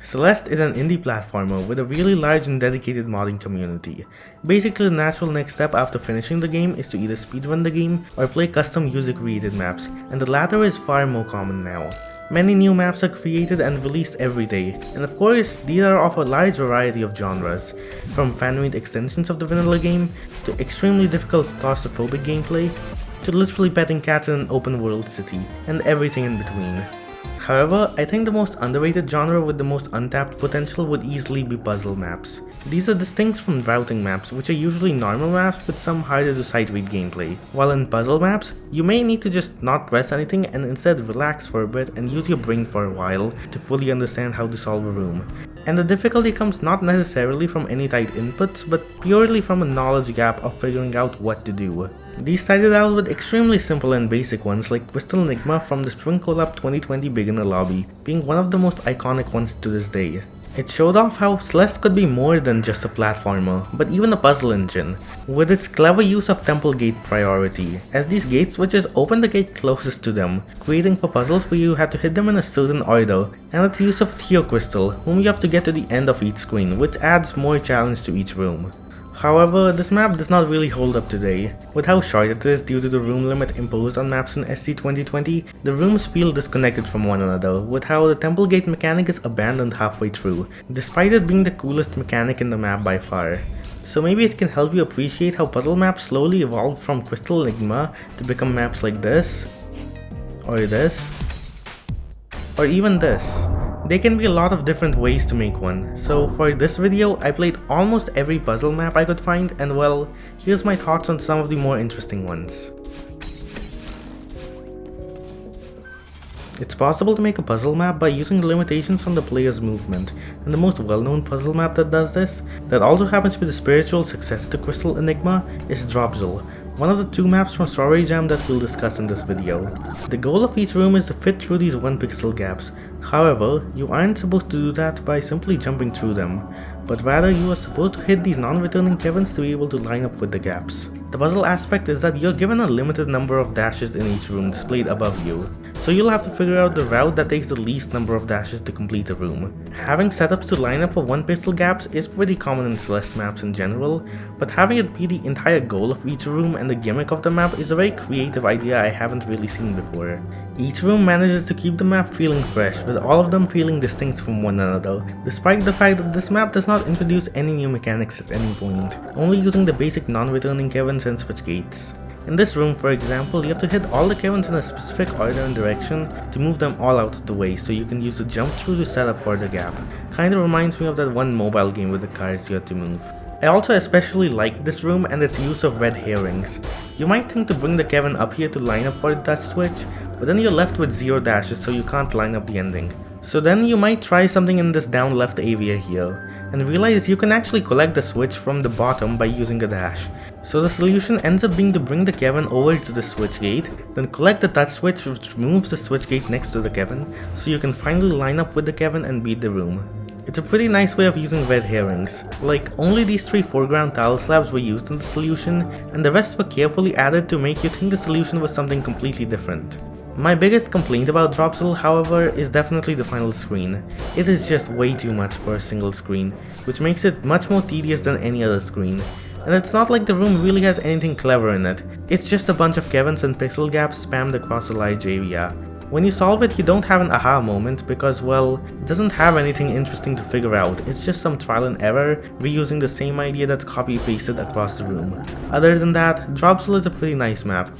Celeste is an indie platformer with a really large and dedicated modding community. Basically, the natural next step after finishing the game is to either speedrun the game or play custom user-created maps, and the latter is far more common now. Many new maps are created and released every day, and of course, these are of a large variety of genres, from fan-made extensions of the vanilla game, to extremely difficult claustrophobic gameplay, to literally petting cats in an open-world city, and everything in between. However, I think the most underrated genre with the most untapped potential would easily be puzzle maps. These are distinct from routing maps, which are usually normal maps with some harder to sight read gameplay. While in puzzle maps, you may need to just not press anything and instead relax for a bit and use your brain for a while to fully understand how to solve a room. And the difficulty comes not necessarily from any tight inputs, but purely from a knowledge gap of figuring out what to do. These started out with extremely simple and basic ones like Crystal Enigma from the Spring Collab 2020 beginner lobby, being one of the most iconic ones to this day. It showed off how Celeste could be more than just a platformer, but even a puzzle engine, with its clever use of temple gate priority, as these gate switches open the gate closest to them, creating for puzzles where you have to hit them in a certain order, and its use of Theo Crystal, whom you have to get to the end of each screen, which adds more challenge to each room. However, this map does not really hold up today. With how short it is due to the room limit imposed on maps in SC 2020, the rooms feel disconnected from one another, with how the temple gate mechanic is abandoned halfway through, despite it being the coolest mechanic in the map by far. So maybe it can help you appreciate how puzzle maps slowly evolved from Crystal Enigma to become maps like this, or even this. There can be a lot of different ways to make one, so for this video I played almost every puzzle map I could find, and well, here's my thoughts on some of the more interesting ones. It's possible to make a puzzle map by using the limitations on the player's movement, and the most well-known puzzle map that does this, that also happens to be the spiritual successor to Crystal Enigma, is Dropzle, one of the two maps from Strawberry Jam that we'll discuss in this video. The goal of each room is to fit through these 1 pixel gaps. However, you aren't supposed to do that by simply jumping through them, but rather you are supposed to hit these non-returning Kevins to be able to line up with the gaps. The puzzle aspect is that you're given a limited number of dashes in each room displayed above you, so you'll have to figure out the route that takes the least number of dashes to complete a room. Having setups to line up for 1 pixel gaps is pretty common in Celeste maps in general, but having it be the entire goal of each room and the gimmick of the map is a very creative idea I haven't really seen before. Each room manages to keep the map feeling fresh, with all of them feeling distinct from one another, despite the fact that this map does not introduce any new mechanics at any point, only using the basic non-returning Kevins and switch gates. In this room, for example, you have to hit all the Kevins in a specific order and direction to move them all out of the way so you can use the jump through to set up for the gap. Kinda reminds me of that one mobile game with the cars you had to move. I also especially like this room and its use of red herrings. You might think to bring the Kevin up here to line up for the touch switch, but then you're left with 0 dashes so you can't line up the ending. So then you might try something in this down left area here, and realize you can actually collect the switch from the bottom by using a dash. So the solution ends up being to bring the Kevin over to the switch gate, then collect the touch switch which removes the switch gate next to the Kevin, so you can finally line up with the Kevin and beat the room. It's a pretty nice way of using red herrings. Like, only these 3 foreground tile slabs were used in the solution, and the rest were carefully added to make you think the solution was something completely different. My biggest complaint about Dropzle, however, is definitely the final screen. It is just way too much for a single screen, which makes it much more tedious than any other screen. And it's not like the room really has anything clever in it, it's just a bunch of Kevins and pixel gaps spammed across a large area. When you solve it, you don't have an aha moment because, well, it doesn't have anything interesting to figure out, it's just some trial and error, reusing the same idea that's copy-pasted across the room. Other than that, Dropzle is a pretty nice map.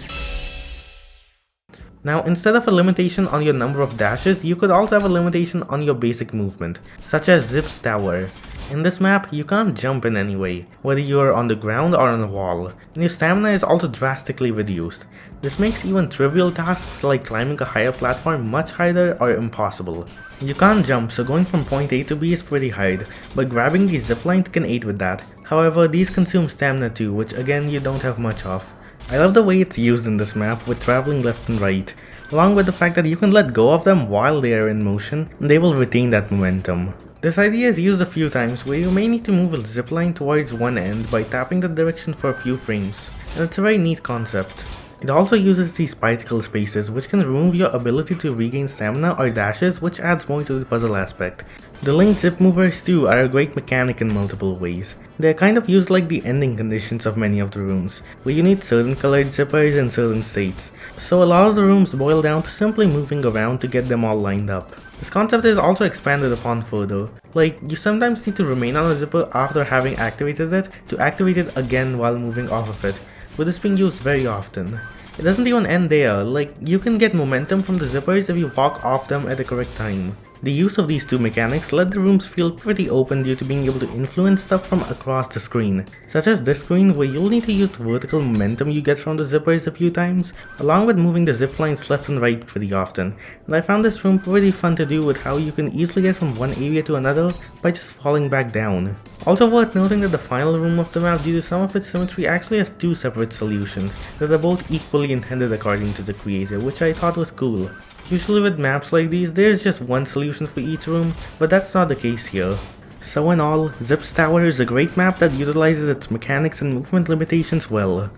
Now, instead of a limitation on your number of dashes, you could also have a limitation on your basic movement, such as Zip's Tower. In this map, you can't jump in any way, whether you are on the ground or on a wall, and your stamina is also drastically reduced. This makes even trivial tasks like climbing a higher platform much harder or impossible. You can't jump, so going from point A to B is pretty hard, but grabbing these ziplines can aid with that. However, these consume stamina too, which again you don't have much of. I love the way it's used in this map with traveling left and right, along with the fact that you can let go of them while they are in motion, and they will retain that momentum. This idea is used a few times where you may need to move a zipline towards one end by tapping the direction for a few frames, and it's a very neat concept. It also uses these particle spaces, which can remove your ability to regain stamina or dashes, which adds more to the puzzle aspect. The linked zip movers too are a great mechanic in multiple ways. They are kind of used like the ending conditions of many of the rooms, where you need certain colored zippers in certain states. So a lot of the rooms boil down to simply moving around to get them all lined up. This concept is also expanded upon further. Like, you sometimes need to remain on a zipper after having activated it to activate it again while moving off of it, with this being used very often. It doesn't even end there, like, you can get momentum from the zippers if you walk off them at the correct time. The use of these two mechanics let the rooms feel pretty open due to being able to influence stuff from across the screen, such as this screen where you'll need to use the vertical momentum you get from the zippers a few times, along with moving the zip lines left and right pretty often, and I found this room pretty fun to do with how you can easily get from one area to another by just falling back down. Also worth noting that the final room of the map, due to some of its symmetry, actually has two separate solutions that are both equally intended according to the creator, which I thought was cool. Usually with maps like these, there's just one solution for each room, but that's not the case here. So in all, Celeste Tower is a great map that utilizes its mechanics and movement limitations well.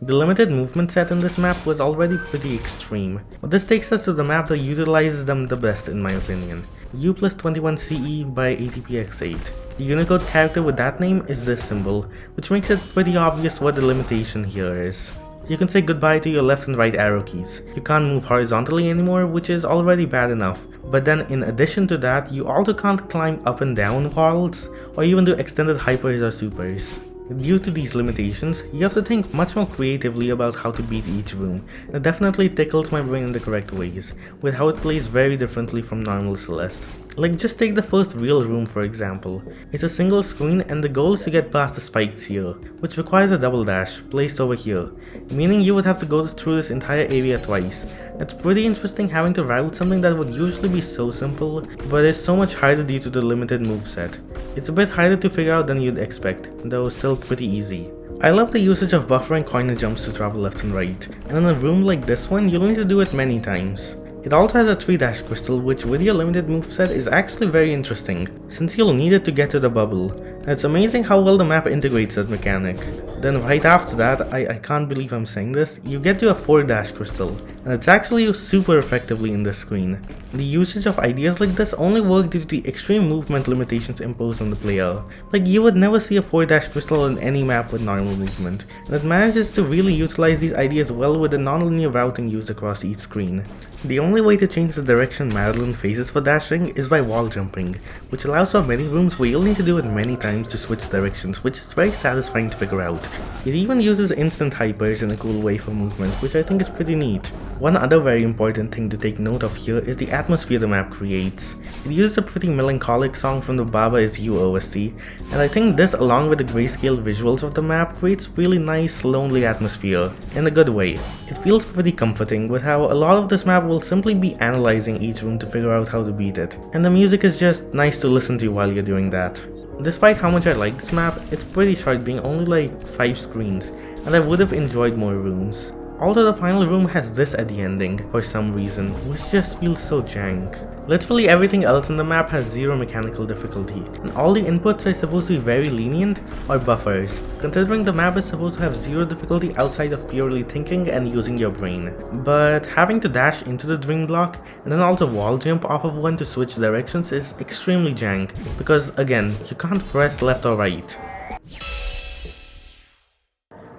The limited movement set in this map was already pretty extreme, but this takes us to the map that utilizes them the best in my opinion. U+21CE by ATPX8. The Unicode character with that name is this symbol, which makes it pretty obvious what the limitation here is. You can say goodbye to your left and right arrow keys. You can't move horizontally anymore, which is already bad enough. But then in addition to that, you also can't climb up and down walls, or even do extended hypers or supers. Due to these limitations, you have to think much more creatively about how to beat each room, and it definitely tickles my brain in the correct ways, with how it plays very differently from normal Celeste. Like, just take the first real room for example. It's a single screen and the goal is to get past the spikes here, which requires a double dash, placed over here, meaning you would have to go through this entire area twice. It's pretty interesting having to route something that would usually be so simple, but is so much harder due to the limited moveset. It's a bit harder to figure out than you'd expect, though still pretty easy. I love the usage of buffering corner jumps to travel left and right, and in a room like this one, you'll need to do it many times. It also has a 3-dash crystal, which with your limited moveset is actually very interesting, since you'll need it to get to the bubble, and it's amazing how well the map integrates that mechanic. Then right after that, I can't believe I'm saying this, you get to a 4-dash crystal, and it's actually used super effectively in this screen. The usage of ideas like this only work due to the extreme movement limitations imposed on the player. Like, you would never see a 4-dash crystal in any map with normal movement, and it manages to really utilize these ideas well with the non-linear routing used across each screen. The only way to change the direction Madeline faces for dashing is by wall jumping, which allows for many rooms where you'll need to do it many times to switch directions, which is very satisfying to figure out. It even uses instant hypers in a cool way for movement, which I think is pretty neat. One other very important thing to take note of here is the atmosphere the map creates. It uses a pretty melancholic song from the Baba Is You OST, and I think this along with the grayscale visuals of the map creates really nice, lonely atmosphere, in a good way. It feels pretty comforting with how a lot of this map will simply be analyzing each room to figure out how to beat it, and the music is just nice to listen to while you're doing that. Despite how much I like this map, it's pretty short being only like 5 screens, and I would have enjoyed more rooms. Although the final room has this at the ending, for some reason, which just feels so jank. Literally everything else in the map has zero mechanical difficulty, and all the inputs are supposed to be very lenient or buffers, considering the map is supposed to have zero difficulty outside of purely thinking and using your brain. But having to dash into the dream block and then also wall jump off of one to switch directions is extremely jank, because again, you can't press left or right.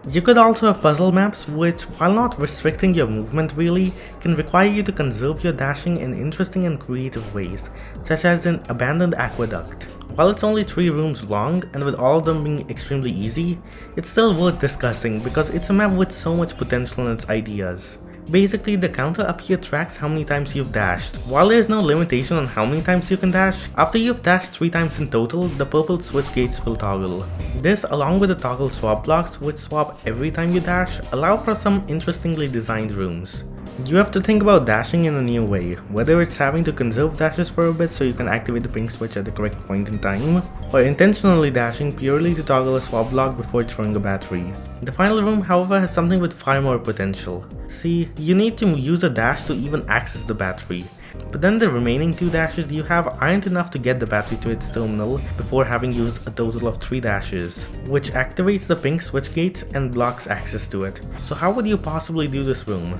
You could also have puzzle maps which, while not restricting your movement really, can require you to conserve your dashing in interesting and creative ways, such as in Abandoned Aqueduct. While it's only 3 rooms long, and with all of them being extremely easy, it's still worth discussing because it's a map with so much potential in its ideas. Basically, the counter up here tracks how many times you've dashed. While there's no limitation on how many times you can dash, after you've dashed 3 times in total, the purple switch gates will toggle. This, along with the toggle swap blocks which swap every time you dash, allow for some interestingly designed rooms. You have to think about dashing in a new way, whether it's having to conserve dashes for a bit so you can activate the pink switch at the correct point in time, or intentionally dashing purely to toggle a swap block before throwing a battery. The final room, however, has something with far more potential. See, you need to use a dash to even access the battery, but then the remaining 2 dashes you have aren't enough to get the battery to its terminal before having used a total of 3 dashes, which activates the pink switch gates and blocks access to it. So how would you possibly do this room?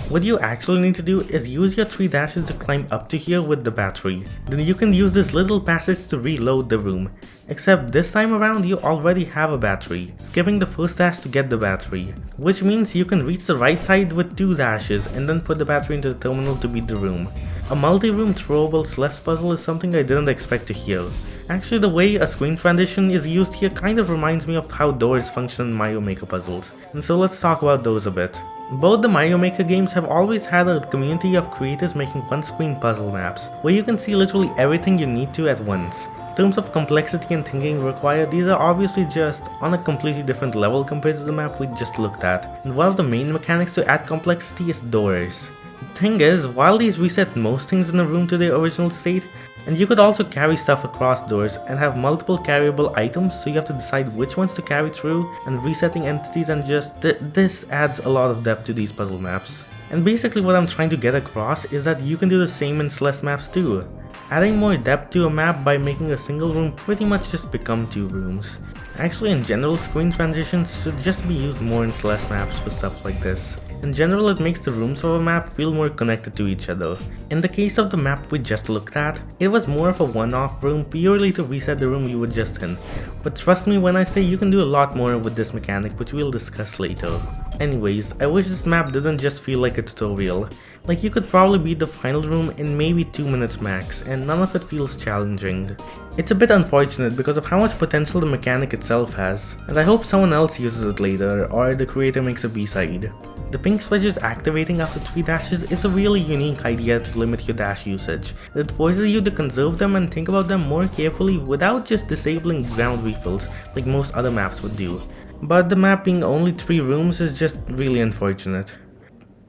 What you actually need to do is use your 3 dashes to climb up to here with the battery. Then you can use this little passage to reload the room. Except this time around you already have a battery, skipping the first dash to get the battery, which means you can reach the right side with 2 dashes and then put the battery into the terminal to beat the room. A multi-room throwable Celeste puzzle is something I didn't expect to hear. Actually, the way a screen transition is used here kind of reminds me of how doors function in Mario Maker puzzles, and so let's talk about those a bit. Both the Mario Maker games have always had a community of creators making one-screen puzzle maps, where you can see literally everything you need to at once. In terms of complexity and thinking required, these are obviously just on a completely different level compared to the map we just looked at, and one of the main mechanics to add complexity is doors. The thing is, while these reset most things in a room to their original state, and you could also carry stuff across doors and have multiple carryable items, so you have to decide which ones to carry through, and resetting entities, and just this adds a lot of depth to these puzzle maps. And basically what I'm trying to get across is that you can do the same in Celeste maps too. Adding more depth to a map by making a single room pretty much just become 2 rooms. Actually, in general, screen transitions should just be used more in Celeste maps for stuff like this. In general, it makes the rooms of a map feel more connected to each other. In the case of the map we just looked at, it was more of a one-off room purely to reset the room you were just in. But trust me when I say you can do a lot more with this mechanic, which we'll discuss later. Anyways, I wish this map didn't just feel like a tutorial. Like, you could probably beat the final room in maybe 2 minutes max, and none of it feels challenging. It's a bit unfortunate because of how much potential the mechanic itself has, and I hope someone else uses it later, or the creator makes a B-side. The pink switches activating after 3 dashes is a really unique idea to limit your dash usage. It forces you to conserve them and think about them more carefully without just disabling ground refills like most other maps would do. But the map being only 3 rooms is just really unfortunate.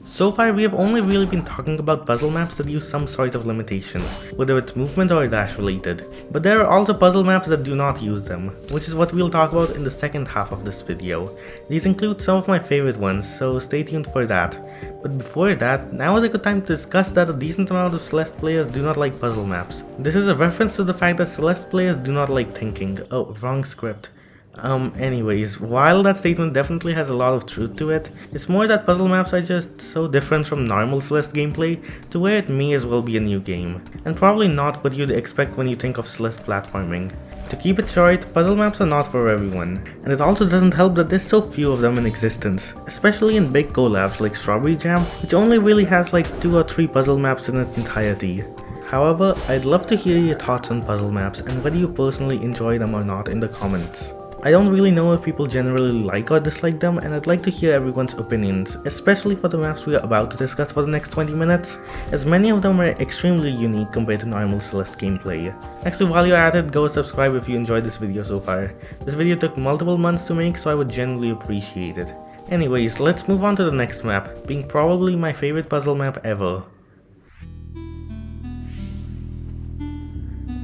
So far we have only really been talking about puzzle maps that use some sort of limitation, whether it's movement or dash related. But there are also puzzle maps that do not use them, which is what we'll talk about in the second half of this video. These include some of my favorite ones, so stay tuned for that. But before that, now is a good time to discuss that a decent amount of Celeste players do not like puzzle maps. This is a reference to the fact that Celeste players do not like thinking. Oh, wrong script. Anyways, while that statement definitely has a lot of truth to it, it's more that puzzle maps are just so different from normal Celeste gameplay to where it may as well be a new game, and probably not what you'd expect when you think of Celeste platforming. To keep it short, puzzle maps are not for everyone, and it also doesn't help that there's so few of them in existence, especially in big collabs like Strawberry Jam, which only really has like 2 or 3 puzzle maps in its entirety. However, I'd love to hear your thoughts on puzzle maps and whether you personally enjoy them or not in the comments. I don't really know if people generally like or dislike them, and I'd like to hear everyone's opinions, especially for the maps we are about to discuss for the next 20 minutes, as many of them are extremely unique compared to normal Celeste gameplay. Actually, while you're at it, go subscribe if you enjoyed this video so far. This video took multiple months to make, so I would genuinely appreciate it. Anyways, let's move on to the next map, being probably my favorite puzzle map ever.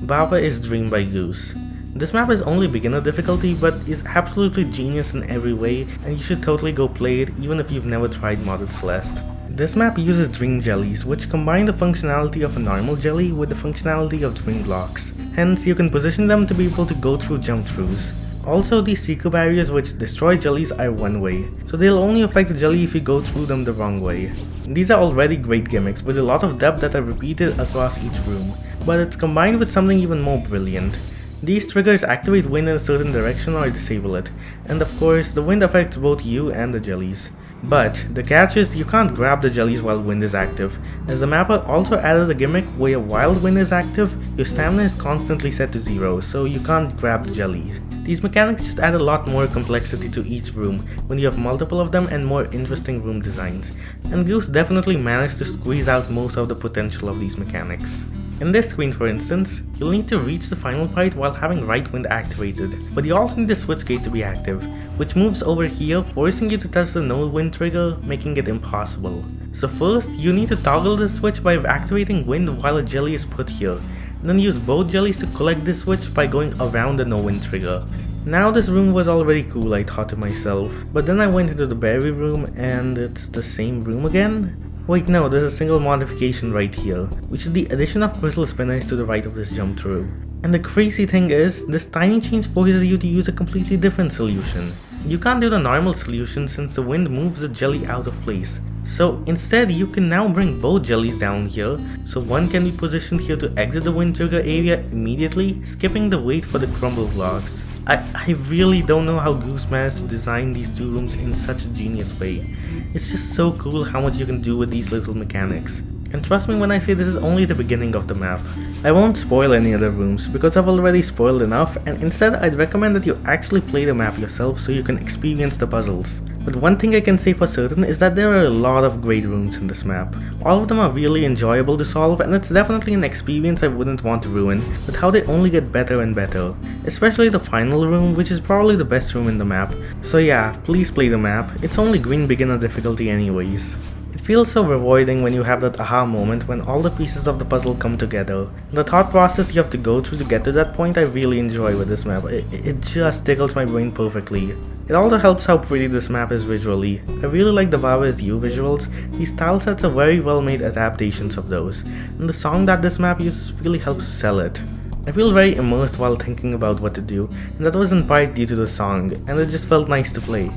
Baba is Dream by Goose. This map is only beginner difficulty, but is absolutely genius in every way, and you should totally go play it even if you've never tried modded Celeste. This map uses dream jellies, which combine the functionality of a normal jelly with the functionality of dream blocks. Hence, you can position them to be able to go through jump-throughs. Also, these seeker barriers which destroy jellies are one way, so they'll only affect the jelly if you go through them the wrong way. These are already great gimmicks with a lot of depth that are repeated across each room, but it's combined with something even more brilliant. These triggers activate wind in a certain direction or disable it, and of course the wind affects both you and the jellies. But the catch is you can't grab the jellies while wind is active, as the mapper also added a gimmick where while wind is active, your stamina is constantly set to 0, so you can't grab the jelly. These mechanics just add a lot more complexity to each room when you have multiple of them and more interesting room designs, and Goose definitely managed to squeeze out most of the potential of these mechanics. In this screen for instance, you'll need to reach the final part while having right wind activated, but you also need the switch gate to be active, which moves over here forcing you to touch the no wind trigger, making it impossible. So first, you need to toggle the switch by activating wind while a jelly is put here, and then use both jellies to collect this switch by going around the no wind trigger. Now this room was already cool, I thought to myself, but then I went into the berry room and it's the same room again? Wait, no, there's a single modification right here, which is the addition of crystal spinners to the right of this jump through. And the crazy thing is, this tiny change forces you to use a completely different solution. You can't do the normal solution since the wind moves the jelly out of place. So instead, you can now bring both jellies down here, so one can be positioned here to exit the wind trigger area immediately, skipping the wait for the crumble blocks. I really don't know how Goose managed to design these two rooms in such a genius way. It's just so cool how much you can do with these little mechanics. And trust me when I say this is only the beginning of the map. I won't spoil any other rooms because I've already spoiled enough, and instead I'd recommend that you actually play the map yourself so you can experience the puzzles. But one thing I can say for certain is that there are a lot of great rooms in this map. All of them are really enjoyable to solve, and it's definitely an experience I wouldn't want to ruin, with how they only get better and better. Especially the final room, which is probably the best room in the map. So yeah, please play the map. It's only green beginner difficulty anyways. It feels so rewarding when you have that aha moment when all the pieces of the puzzle come together. The thought process you have to go through to get to that point I really enjoy with this map. It just tickles my brain perfectly. It also helps how pretty this map is visually. I really like the Baba's You visuals. These tile sets are very well made adaptations of those, and the song that this map uses really helps sell it. I feel very immersed while thinking about what to do, and that was in part due to the song, and it just felt nice to play.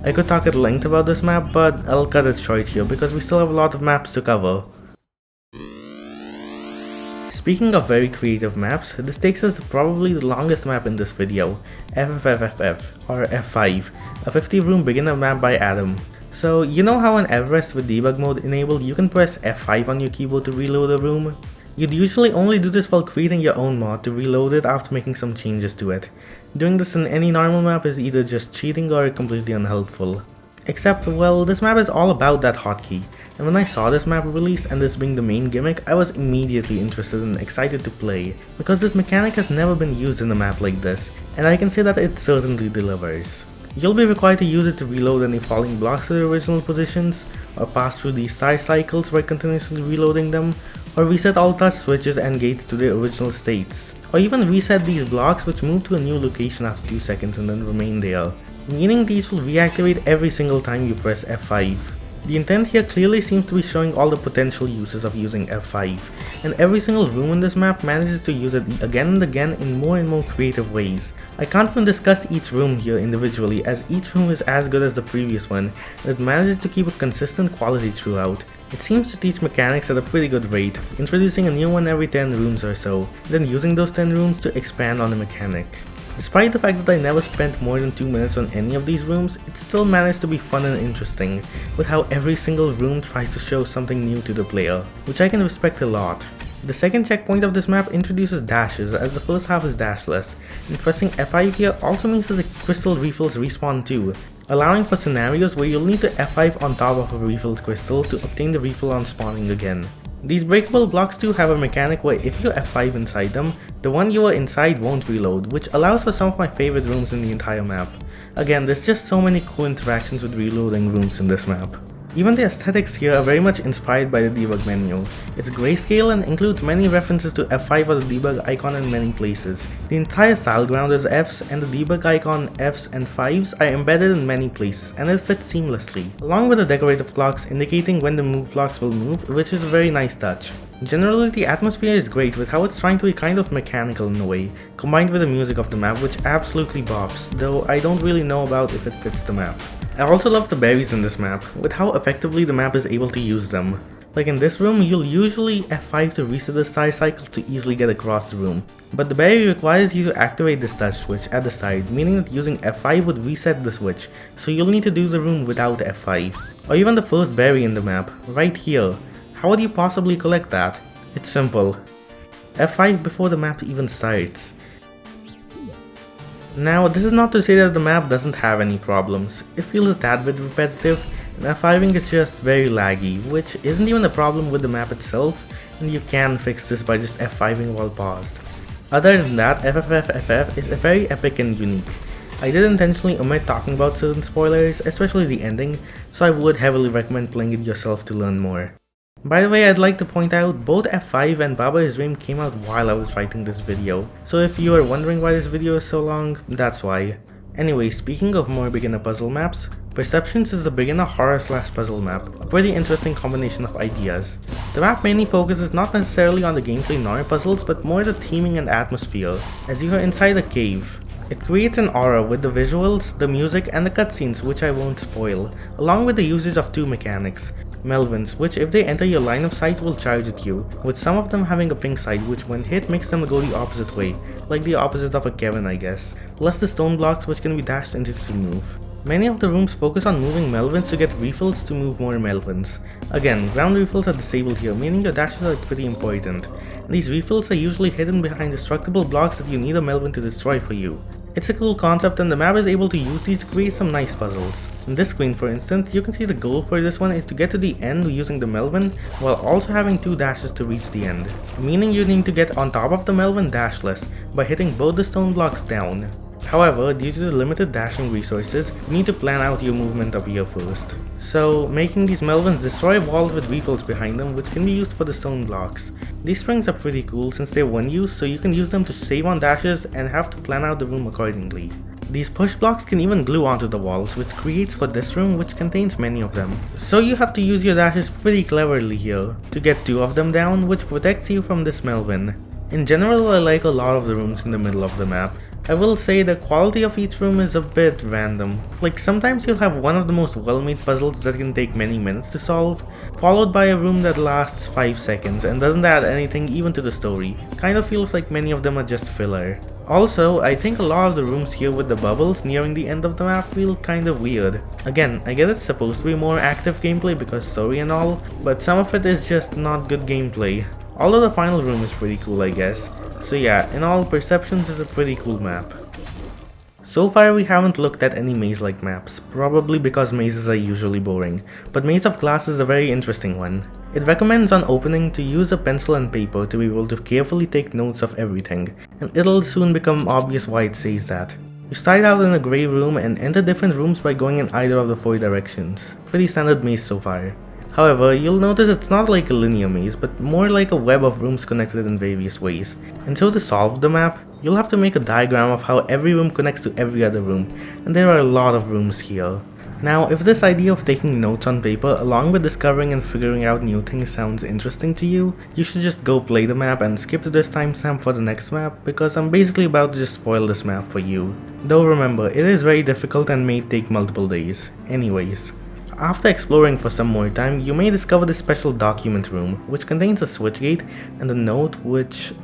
I could talk at length about this map, but I'll cut it short here because we still have a lot of maps to cover. Speaking of very creative maps, this takes us to probably the longest map in this video, FFFFF, or F5, a 50 room beginner map by Adam. So you know how in Everest with debug mode enabled you can press F5 on your keyboard to reload a room? You'd usually only do this while creating your own mod to reload it after making some changes to it. Doing this in any normal map is either just cheating or completely unhelpful. Except, well, this map is all about that hotkey, and when I saw this map released and this being the main gimmick, I was immediately interested and excited to play, because this mechanic has never been used in a map like this, and I can say that it certainly delivers. You'll be required to use it to reload any falling blocks to their original positions, or pass through these star cycles by continuously reloading them, or reset all touch switches and gates to their original states, or even reset these blocks which move to a new location after 2 seconds and then remain there, meaning these will reactivate every single time you press F5. The intent here clearly seems to be showing all the potential uses of using F5, and every single room in this map manages to use it again and again in more and more creative ways. I can't even discuss each room here individually as each room is as good as the previous one, and it manages to keep a consistent quality throughout. It seems to teach mechanics at a pretty good rate, introducing a new one every 10 rooms or so, then using those 10 rooms to expand on the mechanic. Despite the fact that I never spent more than 2 minutes on any of these rooms, it still managed to be fun and interesting, with how every single room tries to show something new to the player, which I can respect a lot. The second checkpoint of this map introduces dashes, as the first half is dashless, and pressing F5 here also means that the crystal refills respawn too, allowing for scenarios where you'll need to F5 on top of a refilled crystal to obtain the refill on spawning again. These breakable blocks too have a mechanic where if you F5 inside them, the one you are inside won't reload, which allows for some of my favorite rooms in the entire map. Again, there's just so many cool interactions with reloading rooms in this map. Even the aesthetics here are very much inspired by the debug menu. It's grayscale and includes many references to F5 or the debug icon in many places. The entire style ground is Fs, and the debug icon Fs and 5s are embedded in many places, and it fits seamlessly, along with the decorative clocks indicating when the move blocks will move, which is a very nice touch. Generally, the atmosphere is great with how it's trying to be kind of mechanical in a way, combined with the music of the map, which absolutely bops, though I don't really know about if it fits the map. I also love the berries in this map, with how effectively the map is able to use them. Like in this room, you'll usually F5 to reset the star cycle to easily get across the room, but the berry requires you to activate this touch switch at the side, meaning that using F5 would reset the switch, so you'll need to do the room without F5. Or even the first berry in the map, right here. How would you possibly collect that? It's simple. F5 before the map even starts. Now, this is not to say that the map doesn't have any problems. It feels a tad bit repetitive, and F5ing is just very laggy, which isn't even a problem with the map itself, and you can fix this by just F5ing while paused. Other than that, FFFFF is very epic and unique. I did intentionally omit talking about certain spoilers, especially the ending, so I would heavily recommend playing it yourself to learn more. By the way, I'd like to point out, both F5 and Baba's Dream came out while I was writing this video, so if you are wondering why this video is so long, that's why. Anyway, speaking of more beginner puzzle maps, Perceptions is a beginner horror/puzzle map, a pretty interesting combination of ideas. The map mainly focuses not necessarily on the gameplay nor puzzles, but more the theming and atmosphere, as you are inside a cave. It creates an aura with the visuals, the music, and the cutscenes, which I won't spoil, along with the usage of two mechanics. Melvins, which if they enter your line of sight will charge at you, with some of them having a pink side which when hit makes them go the opposite way, like the opposite of a Kevin I guess, plus the stone blocks which can be dashed into to move. Many of the rooms focus on moving Melvins to get refills to move more Melvins. Again, ground refills are disabled here, meaning your dashes are pretty important. And these refills are usually hidden behind destructible blocks that you need a Melvin to destroy for you. It's a cool concept and the map is able to use these to create some nice puzzles. In this screen for instance, you can see the goal for this one is to get to the end using the Melvin while also having two dashes to reach the end. Meaning you need to get on top of the Melvin dashless by hitting both the stone blocks down. However, due to the limited dashing resources, you need to plan out your movement up here first. So, making these Melvins destroy walls with refills behind them which can be used for the stone blocks. These springs are pretty cool since they're one use, so you can use them to save on dashes and have to plan out the room accordingly. These push blocks can even glue onto the walls, which creates for this room which contains many of them. So you have to use your dashes pretty cleverly here to get two of them down, which protects you from this Melvin. In general, I like a lot of the rooms in the middle of the map. I will say the quality of each room is a bit random. Like sometimes you'll have one of the most well-made puzzles that can take many minutes to solve, followed by a room that lasts 5 seconds and doesn't add anything even to the story. Kind of feels like many of them are just filler. Also, I think a lot of the rooms here with the bubbles nearing the end of the map feel kind of weird. Again, I get it's supposed to be more active gameplay because story and all, but some of it is just not good gameplay. Although the final room is pretty cool I guess. So yeah, in all, Perceptions is a pretty cool map. So far we haven't looked at any maze-like maps, probably because mazes are usually boring, but Maze of Glass is a very interesting one. It recommends on opening to use a pencil and paper to be able to carefully take notes of everything, and it'll soon become obvious why it says that. You start out in a grey room and enter different rooms by going in either of the 4 directions. Pretty standard maze so far. However, you'll notice it's not like a linear maze, but more like a web of rooms connected in various ways. And so to solve the map, you'll have to make a diagram of how every room connects to every other room, and there are a lot of rooms here. Now, if this idea of taking notes on paper along with discovering and figuring out new things sounds interesting to you, you should just go play the map and skip to this timestamp for the next map, because I'm basically about to just spoil this map for you. Though remember, it is very difficult and may take multiple days. Anyways. After exploring for some more time, you may discover this special document room, which contains a switch gate and a note which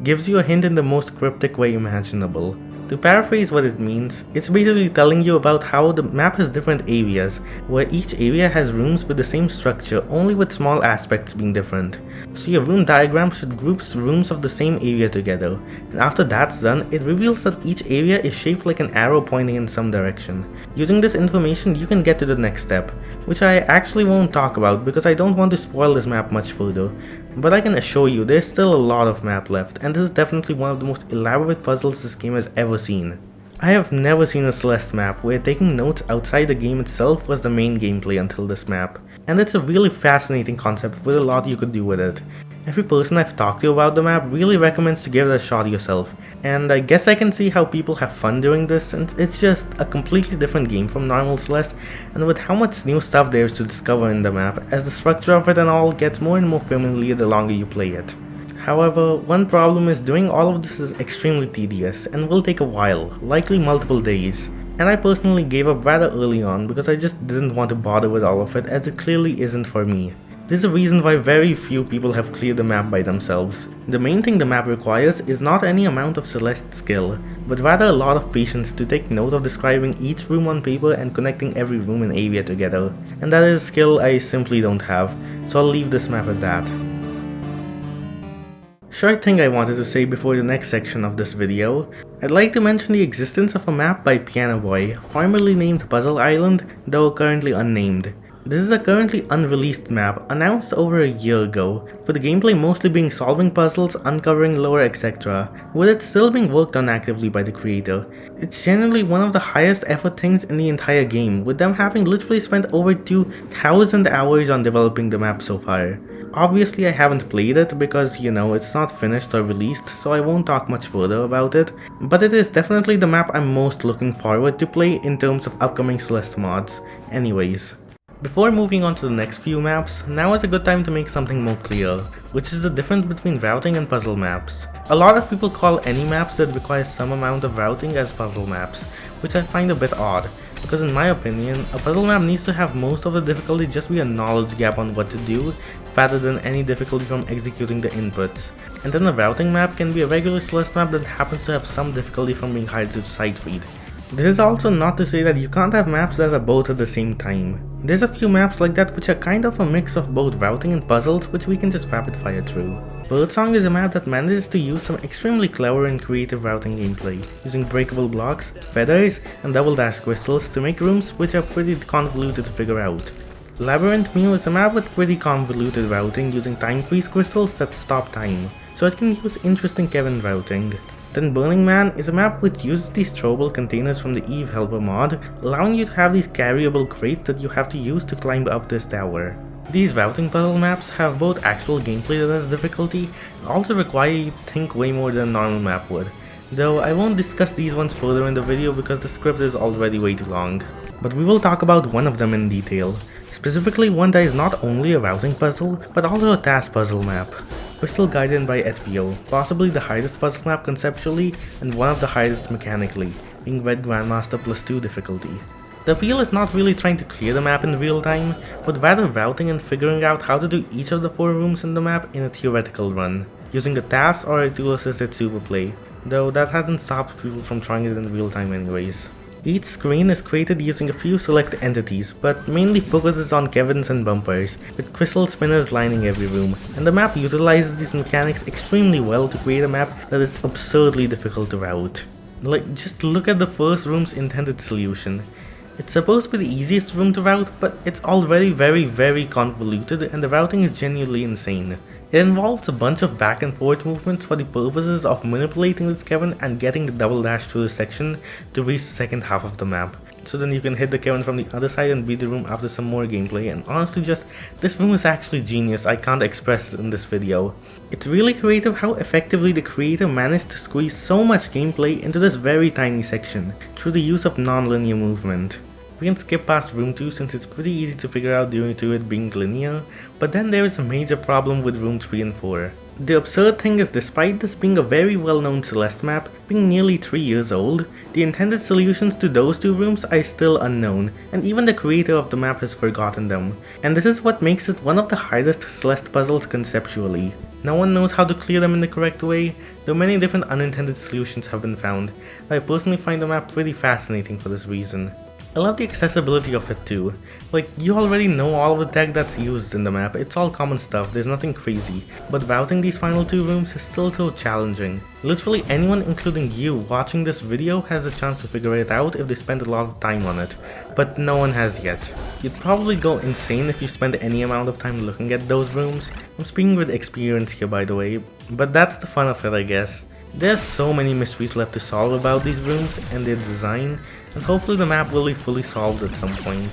gives you a hint in the most cryptic way imaginable. To paraphrase what it means, it's basically telling you about how the map has different areas, where each area has rooms with the same structure, only with small aspects being different. So your room diagram should group rooms of the same area together, and after that's done, it reveals that each area is shaped like an arrow pointing in some direction. Using this information, you can get to the next step, which I actually won't talk about because I don't want to spoil this map much further. But I can assure you there's still a lot of map left, and this is definitely one of the most elaborate puzzles this game has ever seen. I have never seen a Celeste map where taking notes outside the game itself was the main gameplay until this map, and it's a really fascinating concept with a lot you could do with it. Every person I've talked to about the map really recommends to give it a shot yourself, and I guess I can see how people have fun doing this since it's just a completely different game from normal Celeste, and with how much new stuff there is to discover in the map as the structure of it and all gets more and more familiar the longer you play it. However, one problem is doing all of this is extremely tedious and will take a while, likely multiple days. And I personally gave up rather early on because I just didn't want to bother with all of it as it clearly isn't for me. There's a reason why very few people have cleared the map by themselves. The main thing the map requires is not any amount of Celeste skill, but rather a lot of patience to take note of describing each room on paper and connecting every room and area together. And that is a skill I simply don't have, so I'll leave this map at that. Short thing I wanted to say before the next section of this video. I'd like to mention the existence of a map by Piano Boy, formerly named Puzzle Island, though currently unnamed. This is a currently unreleased map, announced over a year ago, with the gameplay mostly being solving puzzles, uncovering lore, etc., with it still being worked on actively by the creator. It's generally one of the highest effort things in the entire game, with them having literally spent over 2,000 hours on developing the map so far. Obviously I haven't played it because, you know, it's not finished or released, so I won't talk much further about it, but it is definitely the map I'm most looking forward to play in terms of upcoming Celeste mods. Anyways. Before moving on to the next few maps, now is a good time to make something more clear, which is the difference between routing and puzzle maps. A lot of people call any maps that require some amount of routing as puzzle maps, which I find a bit odd, because in my opinion, a puzzle map needs to have most of the difficulty just be a knowledge gap on what to do, rather than any difficulty from executing the inputs. And then a routing map can be a regular Celeste map that happens to have some difficulty from being hard to sight read. This is also not to say that you can't have maps that are both at the same time. There's a few maps like that which are kind of a mix of both routing and puzzles which we can just rapid fire through. Birdsong is a map that manages to use some extremely clever and creative routing gameplay, using breakable blocks, feathers, and double dash crystals to make rooms which are pretty convoluted to figure out. Labyrinth Mew is a map with pretty convoluted routing using time freeze crystals that stop time, so it can use interesting Kevin routing. Then Burning Man is a map which uses these throwable containers from the Eve Helper mod, allowing you to have these carryable crates that you have to use to climb up this tower. These routing puzzle maps have both actual gameplay that has difficulty, and also require you to think way more than a normal map would. Though I won't discuss these ones further in the video because the script is already way too long. But we will talk about one of them in detail, specifically one that is not only a routing puzzle, but also a task puzzle map. Crystal Guardian by Etvio, possibly the hardest puzzle map conceptually and one of the hardest mechanically, being Red Grandmaster +2 difficulty. The appeal is not really trying to clear the map in real time, but rather routing and figuring out how to do each of the 4 rooms in the map in a theoretical run, using a task or a tool-assisted superplay, though that hasn't stopped people from trying it in real time anyways. Each screen is created using a few select entities, but mainly focuses on Kevins and bumpers, with crystal spinners lining every room, and the map utilizes these mechanics extremely well to create a map that is absurdly difficult to route. Like, just look at the first room's intended solution. It's supposed to be the easiest room to route, but it's already very convoluted and the routing is genuinely insane. It involves a bunch of back and forth movements for the purposes of manipulating this Kevin and getting the double dash through the section to reach the second half of the map. So then you can hit the Kevin from the other side and beat the room after some more gameplay, and honestly this room is actually genius. I can't express it in this video. It's really creative how effectively the creator managed to squeeze so much gameplay into this very tiny section through the use of non-linear movement. We can skip past room 2 since it's pretty easy to figure out due to it being linear, but then there is a major problem with room 3 and 4. The absurd thing is, despite this being a very well known Celeste map, being nearly 3 years old, the intended solutions to those 2 rooms are still unknown, and even the creator of the map has forgotten them. And this is what makes it one of the hardest Celeste puzzles conceptually. No one knows how to clear them in the correct way, though many different unintended solutions have been found. I personally find the map pretty fascinating for this reason. I love the accessibility of it too. Like, you already know all of the tech that's used in the map, it's all common stuff, there's nothing crazy. But routing these final 2 rooms is still so challenging. Literally anyone, including you, watching this video has a chance to figure it out if they spend a lot of time on it. But no one has yet. You'd probably go insane if you spend any amount of time looking at those rooms. I'm speaking with experience here, by the way, but that's the fun of it, I guess. There's so many mysteries left to solve about these rooms and their design, and hopefully the map will be fully solved at some point.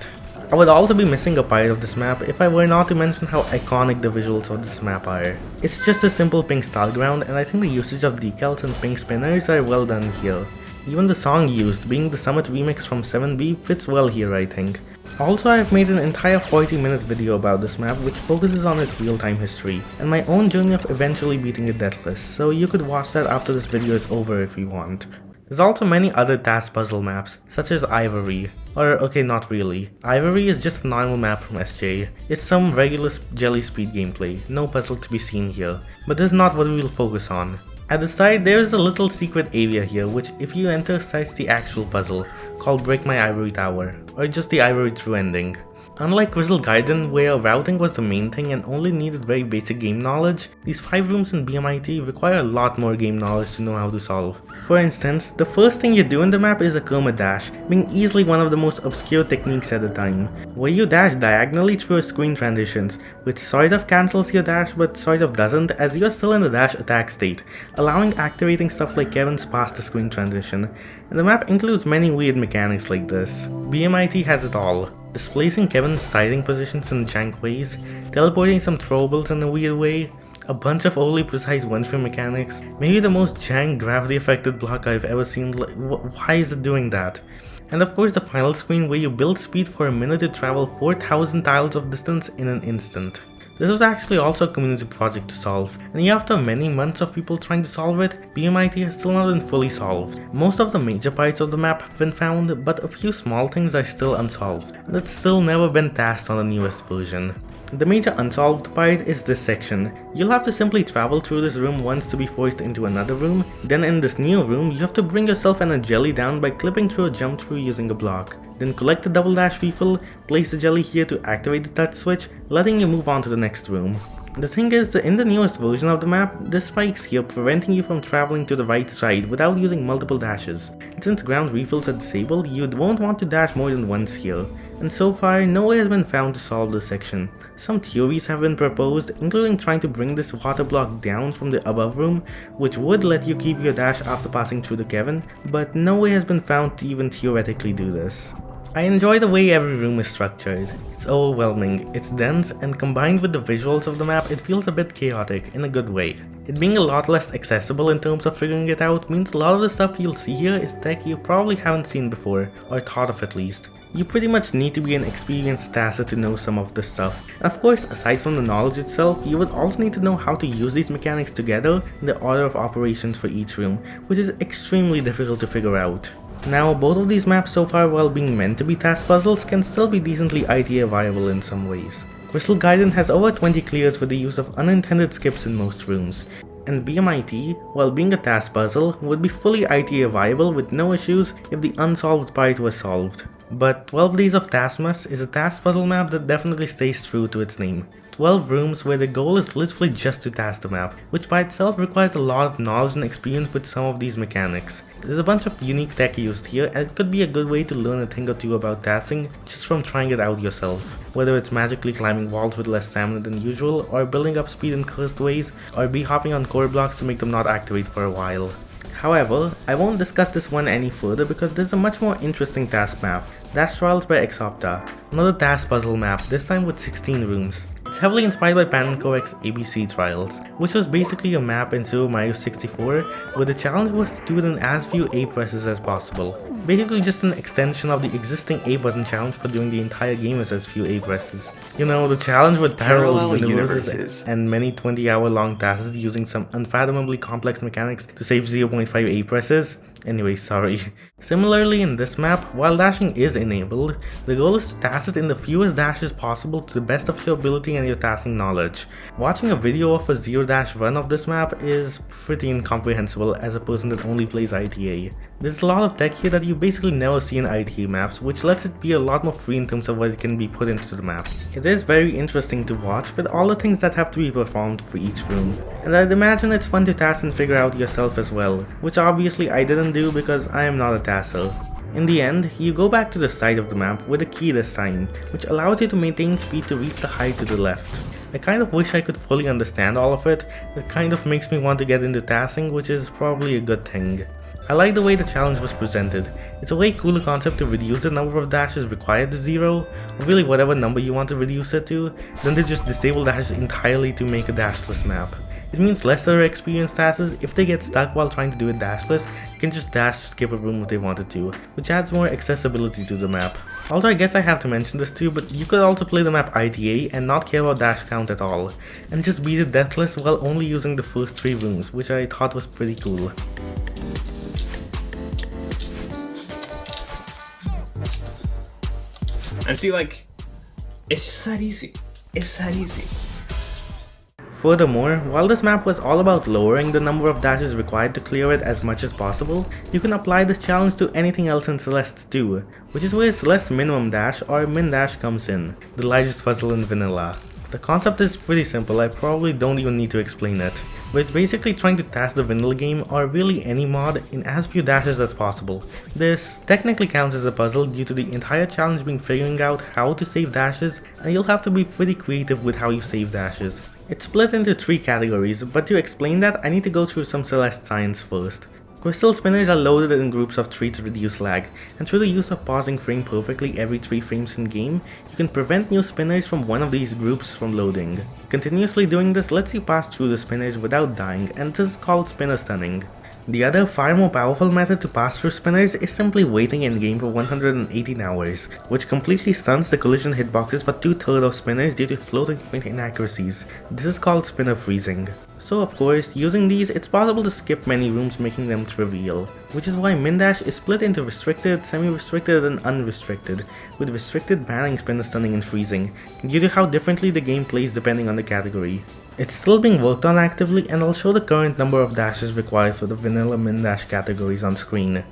I would also be missing a part of this map if I were not to mention how iconic the visuals of this map are. It's just a simple pink style ground, and I think the usage of decals and pink spinners are well done here. Even the song used, being the Summit remix from 7B, fits well here, I think. Also, I've made an entire 40-minute video about this map which focuses on its real-time history, and my own journey of eventually beating it deathless, so you could watch that after this video is over if you want. There's also many other task puzzle maps, such as Ivory. Or, okay, not really. Ivory is just a normal map from SJ. It's some regular jelly speed gameplay, no puzzle to be seen here, but this is not what we will focus on. At the side, there is a little secret area here which, if you enter, starts the actual puzzle, called Break My Ivory Tower, or just the Ivory True ending. Unlike Crystal Garden, where routing was the main thing and only needed very basic game knowledge, these 5 rooms in BMIT require a lot more game knowledge to know how to solve. For instance, the first thing you do in the map is a Kermit dash, being easily one of the most obscure techniques at the time, where you dash diagonally through a screen transitions, which sort of cancels your dash but sort of doesn't, as you're still in the dash attack state, allowing activating stuff like Kevin's past the screen transition, and the map includes many weird mechanics like this. BMIT has it all. displacing Kevin's siding positions in jank ways, teleporting some throwables in a weird way, a bunch of overly precise one-frame mechanics, maybe the most jank gravity-affected block I've ever seen. Why is it doing that? And of course the final screen where you build speed for a minute to travel 4,000 tiles of distance in an instant. This was actually also a community project to solve, and after many months of people trying to solve it, BMIT has still not been fully solved. Most of the major parts of the map have been found, but a few small things are still unsolved, and it's still never been tasked on the newest version. The major unsolved part is this section. You'll have to simply travel through this room once to be forced into another room, then in this new room you have to bring yourself and a jelly down by clipping through a jump through using a block. Then collect the double dash refill, place the jelly here to activate the touch switch, letting you move on to the next room. The thing is that in the newest version of the map, this spikes here preventing you from traveling to the right side without using multiple dashes. And since ground refills are disabled, you won't want to dash more than once here. And so far, no way has been found to solve this section. Some theories have been proposed, including trying to bring this water block down from the above room, which would let you keep your dash after passing through the cavern, but no way has been found to even theoretically do this. I enjoy the way every room is structured. It's overwhelming, it's dense, and combined with the visuals of the map, it feels a bit chaotic in a good way. It being a lot less accessible in terms of figuring it out means a lot of the stuff you'll see here is tech you probably haven't seen before, or thought of at least. You pretty much need to be an experienced tasser to know some of this stuff. And of course, aside from the knowledge itself, you would also need to know how to use these mechanics together in the order of operations for each room, which is extremely difficult to figure out. Now, both of these maps so far, while being meant to be task puzzles, can still be decently ITA viable in some ways. Crystal Garden has over 20 clears with the use of unintended skips in most rooms, and BMIT, while being a task puzzle, would be fully ITA viable with no issues if the unsolved part was solved. But 12 Days of Taskmas is a task puzzle map that definitely stays true to its name. 12 rooms where the goal is literally just to task the map, which by itself requires a lot of knowledge and experience with some of these mechanics. There's a bunch of unique tech used here, and it could be a good way to learn a thing or two about tasking just from trying it out yourself. Whether it's magically climbing walls with less stamina than usual, or building up speed in cursed ways, or hopping on core blocks to make them not activate for a while. However, I won't discuss this one any further because there's a much more interesting task map, Dash Trials by Exopta, another task puzzle map, this time with 16 rooms. It's heavily inspired by Panenkoek's ABC Trials, which was basically a map in Super Mario 64 where the challenge was to do it in as few A presses as possible. Basically just an extension of the existing A button challenge for doing the entire game with as few A presses. You know, the challenge with parallel universes and many 20-hour long tasks using some unfathomably complex mechanics to save 0.5 A presses. Anyway, sorry. Similarly in this map, while dashing is enabled, the goal is to task it in the fewest dashes possible to the best of your ability and your tasking knowledge. Watching a video of a zero dash run of this map is pretty incomprehensible as a person that only plays ITA. There's a lot of tech here that you basically never see in ITA maps, which lets it be a lot more free in terms of what can be put into the map. It is very interesting to watch with all the things that have to be performed for each room, and I'd imagine it's fun to task and figure out yourself as well, which obviously I didn't do because I am not a tasser. In the end, you go back to the side of the map with a key this time, which allows you to maintain speed to reach the height to the left. I kind of wish I could fully understand all of it. It kind of makes me want to get into tasking, which is probably a good thing. I like the way the challenge was presented. It's a way cooler concept to reduce the number of dashes required to 0, or really whatever number you want to reduce it to, than to just disable dashes entirely to make a dashless map. It means lesser experienced taskers, if they get stuck while trying to do it dashless, can just dash skip a room if they wanted to, which adds more accessibility to the map. Also, I guess I have to mention this too, but you could also play the map ITA and not care about dash count at all, and just beat it deathless while only using the first 3 rooms, which I thought was pretty cool. And see, like, it's just that easy. It's that easy. Furthermore, while this map was all about lowering the number of dashes required to clear it as much as possible, you can apply this challenge to anything else in Celeste too, which is where Celeste Minimum Dash or Min Dash comes in, the largest puzzle in vanilla. The concept is pretty simple, I probably don't even need to explain it, but it's basically trying to task the vanilla game or really any mod in as few dashes as possible. This technically counts as a puzzle due to the entire challenge being figuring out how to save dashes, and you'll have to be pretty creative with how you save dashes. It's split into 3 categories, but to explain that I need to go through some Celeste science first. Crystal spinners are loaded in groups of 3 to reduce lag, and through the use of pausing frame perfectly every 3 frames in game, you can prevent new spinners from one of these groups from loading. Continuously doing this lets you pass through the spinners without dying, and this is called spinner stunning. The other, far more powerful method to pass through spinners is simply waiting in game for 118 hours, which completely stuns the collision hitboxes for 2/3 of spinners due to floating point inaccuracies. This is called spinner freezing. So of course, using these, it's possible to skip many rooms, making them trivial, which is why Min-Dash is split into restricted, semi-restricted and unrestricted, with restricted banning spinner stunning and freezing, due to how differently the game plays depending on the category. It's still being worked on actively, and I'll show the current number of dashes required for the vanilla Min-Dash categories on screen.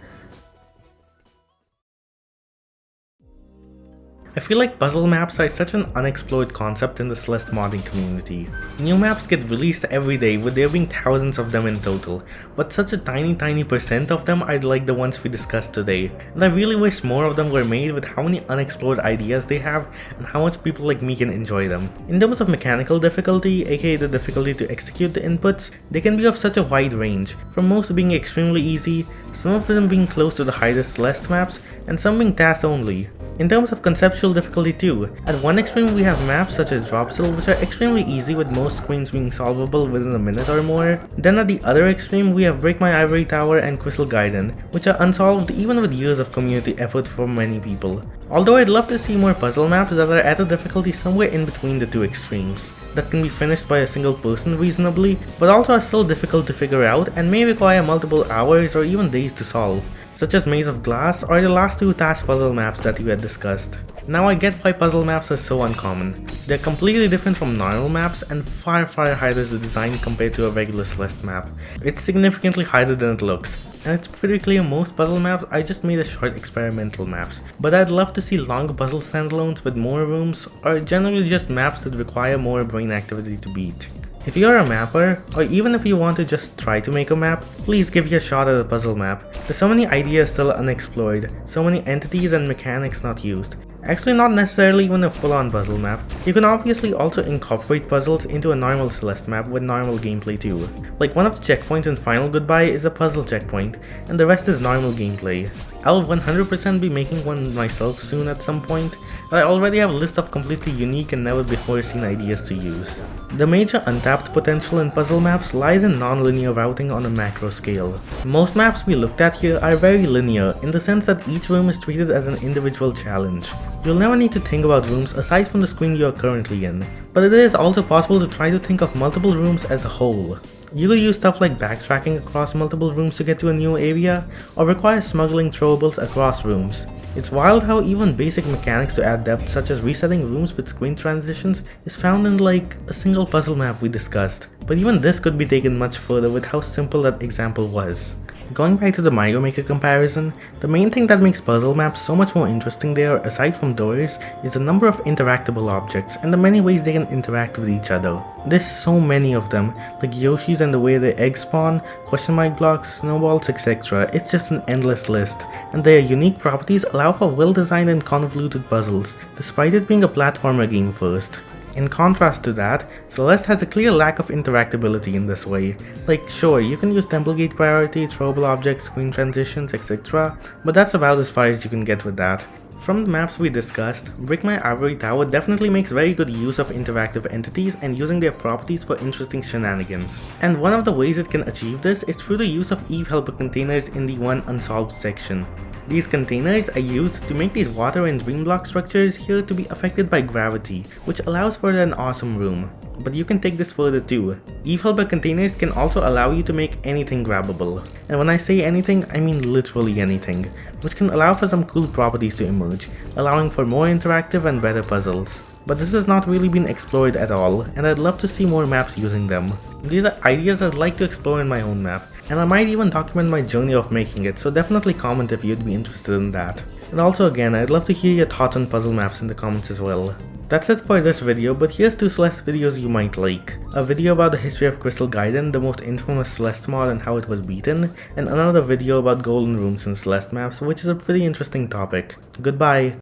I feel like puzzle maps are such an unexplored concept in the Celeste modding community. New maps get released every day, with there being thousands of them in total, but such a tiny percent of them are like the ones we discussed today, and I really wish more of them were made with how many unexplored ideas they have and how much people like me can enjoy them. In terms of mechanical difficulty, aka the difficulty to execute the inputs, they can be of such a wide range, from most being extremely easy, some of them being close to the hardest Celeste maps, and some being task only. In terms of conceptual difficulty too, at one extreme we have maps such as Dropzle, which are extremely easy with most screens being solvable within a minute or more. Then at the other extreme we have My Ivory Tower and Crystal Garden, which are unsolved even with years of community effort from many people. Although I'd love to see more puzzle maps that are at a difficulty somewhere in between the two extremes, that can be finished by a single person reasonably, but also are still difficult to figure out and may require multiple hours or even days to solve, such as Maze of Glass or the last 2 task puzzle maps that we had discussed. Now I get why puzzle maps are so uncommon. They're completely different from normal maps and far harder to design compared to a regular Celeste map. It's significantly harder than it looks, and it's pretty clear most puzzle maps I just made as short experimental maps, but I'd love to see longer puzzle standalones with more rooms, or generally just maps that require more brain activity to beat. If you're a mapper, or even if you want to just try to make a map, please give it a shot at a puzzle map. There's so many ideas still unexplored, so many entities and mechanics not used. Actually, not necessarily even a full-on puzzle map. You can obviously also incorporate puzzles into a normal Celeste map with normal gameplay too. Like one of the checkpoints in Final Goodbye is a puzzle checkpoint, and the rest is normal gameplay. I'll 100% be making one myself soon at some point, but I already have a list of completely unique and never before seen ideas to use. The major untapped potential in puzzle maps lies in non-linear routing on a macro scale. Most maps we looked at here are very linear, in the sense that each room is treated as an individual challenge. You'll never need to think about rooms aside from the screen you're currently in, but it is also possible to try to think of multiple rooms as a whole. You could use stuff like backtracking across multiple rooms to get to a new area, or require smuggling throwables across rooms. It's wild how even basic mechanics to add depth, such as resetting rooms with screen transitions, is found in like a single puzzle map we discussed. But even this could be taken much further with how simple that example was. Going back to the Mario Maker comparison, the main thing that makes puzzle maps so much more interesting there, aside from doors, is the number of interactable objects and the many ways they can interact with each other. There's so many of them, like Yoshis and the way their eggs spawn, question mark blocks, snowballs, etc. It's just an endless list, and their unique properties allow for well-designed and convoluted puzzles, despite it being a platformer game first. In contrast to that, Celeste has a clear lack of interactability in this way. Like, sure, you can use temple gate priority, throwable objects, screen transitions, etc., but that's about as far as you can get with that. From the maps we discussed, My Ivory Tower definitely makes very good use of interactive entities and using their properties for interesting shenanigans. And one of the ways it can achieve this is through the use of Eve Helper containers in the one unsolved section. These containers are used to make these water and dream block structures here to be affected by gravity, which allows for an awesome room. But you can take this further too. Eve Helper containers can also allow you to make anything grabbable. And when I say anything, I mean literally anything, which can allow for some cool properties to emerge, allowing for more interactive and better puzzles. But this has not really been explored at all, and I'd love to see more maps using them. These are ideas I'd like to explore in my own map, and I might even document my journey of making it, so definitely comment if you'd be interested in that. And also again, I'd love to hear your thoughts on puzzle maps in the comments as well. That's it for this video, but here's 2 Celeste videos you might like. A video about the history of Crystal Garden, the most infamous Celeste mod and how it was beaten, and another video about golden rooms in Celeste maps, which is a pretty interesting topic. Goodbye!